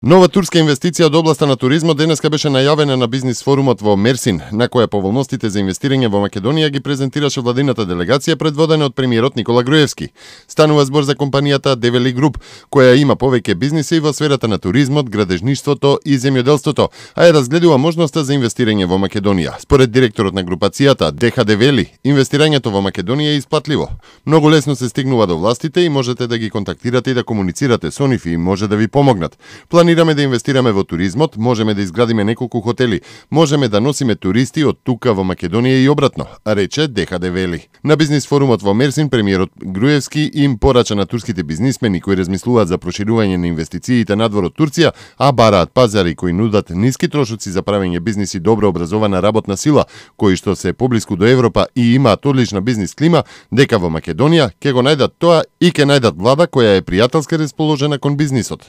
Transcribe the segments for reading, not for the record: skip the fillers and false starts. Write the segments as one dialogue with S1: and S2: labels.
S1: Нова турска инвестиција од областа на туризмот денеска беше најавена на бизнис форумот во Мерсин, на која поволностите за инвестирање во Македонија ги презентираше владината делегација предводена од премиерот Никола Груевски. Станува збор за компанијата Девели Груп, која има повеќе бизниси во сферата на туризмот, градежништвото и земјоделството, а ја разгледува можноста за инвестирање во Македонија. Според директорот на групацијата Деха Девели, инвестирањето во Македонија е исплатливо. Многу лесно се стигнува до властите и можете да ги контактирате и да комуницирате со нив и може да ви помогнат. Планираме да инвестираме во туризмот, можеме да изградиме неколку хотели, можеме да носиме туристи од тука во Македонија и обратно, рече Деха Девели. На бизнис форумот во Мерсин премиерот Груевски им порача на турските бизнисмени кои размислуваат за проширување на инвестициите надвор од Турција, а бараат пазари кои нудат ниски трошоци за правење бизнис и добро образована работна сила, кои што се поблиску до Европа и имаат одлична бизнис клима, дека во Македонија ќе го најдат тоа и ќе најдат влада која е пријателски расположена кон бизнисот.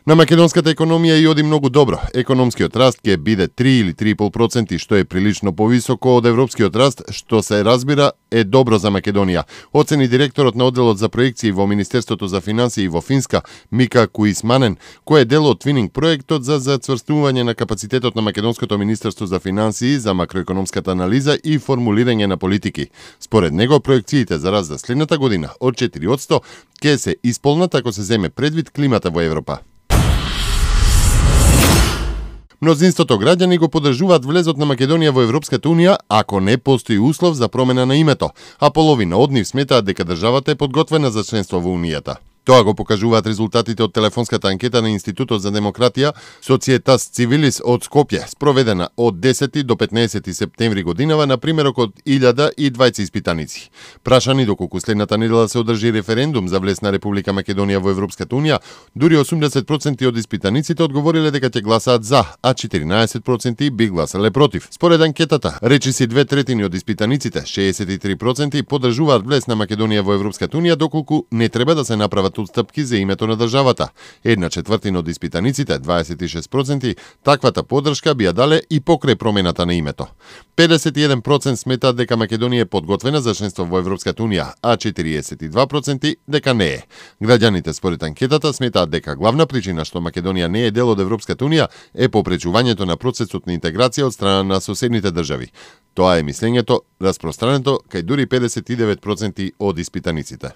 S1: На македонската економија и оди многу добро. Економскиот раст ќе биде 3 или 3,5%, што е прилично повисоко од европскиот раст, што се разбира е добро за Македонија. Оцени директорот на одделот за проекции во Министерството за финансии во Финска, Мика Куисманен, кој е дел од твининг проектот за зацврстување на капацитетот на Македонското Министерство за финансии за макроекономската анализа и формулирање на политики. Според него, проекциите за раст за следната година од 4% ќе се исполнат ако се земе предвид климата во Европа. Мнозинството граѓани го поддржуваат влезот на Македонија во Европската унија ако не постои услов за промена на името, а половина од нив сметаат дека државата е подготвена за членство во унијата. Тоа го покажуваат резултатите од телефонската анкета на Институтот за демократија Societas Civilis од Скопје, спроведена од 10 до 15 септември годинава на примерок од 1020 испитаници. Прашани доколку следната недела се одржи референдум за влез на Република Македонија во Европската унија, дури 80% од испитаниците одговориле дека ќе гласаат за, а 14% би гласале против. Според анкетата, речиси 2/3 од испитаниците, 63% поддржуваат влез на Македонија во Европската унија доколку не треба да се направат отстапки за името на државата. 1/4 од испитаниците, 26%, таквата поддршка би ја дале и покрај промената на името. 51% сметаат дека Македонија е подготвена за членство во Европската унија, а 42% дека не е. Граѓаните според анкетата сметаат дека главна причина што Македонија не е дел од Европската унија е попречувањето на процесот на интеграција од страна на соседните држави. Тоа е мислењето распространето кај дури 59% од испитаниците.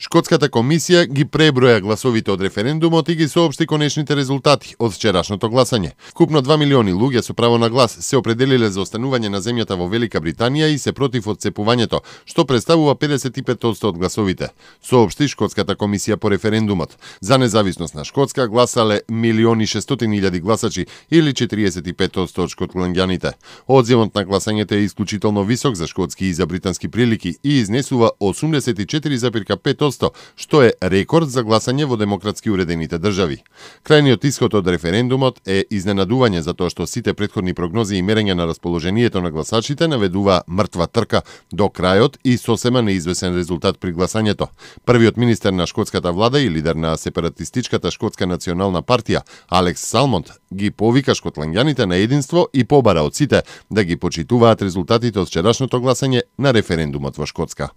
S1: Шкотската комисија ги преброја гласовите од референдумот и ги соопшти конечните резултати од вчерашното гласање. Вкупно 2 милиони луѓе со право на глас се определиле за останување на земјата во Велика Британија и се против одцепувањето, што представува 55% од гласовите, соопшти Шкотската комисија по референдумот. За независност на Шкотска гласале 1.600.000 гласачи или 45% од шкотланѓаните. Одзивот на гласањето е исклучително висок за шкотски и за британски прилики и изнесува 84,5%, што е рекорд за гласање во демократски уредените држави. Крајниот исход од референдумот е изненадување затоа што сите претходни прогнози и мерења на расположението на гласачите наведува мртва трка до крајот и сосема неизвесен резултат при гласањето. Првиот министер на шкотската влада и лидер на сепаратистичката шкотска национална партија, Алекс Салмонд, ги повика шкотланѓаните на единство и побара од сите да ги почитуваат резултатите од вчерашното гласање на референдумот во Шкотска.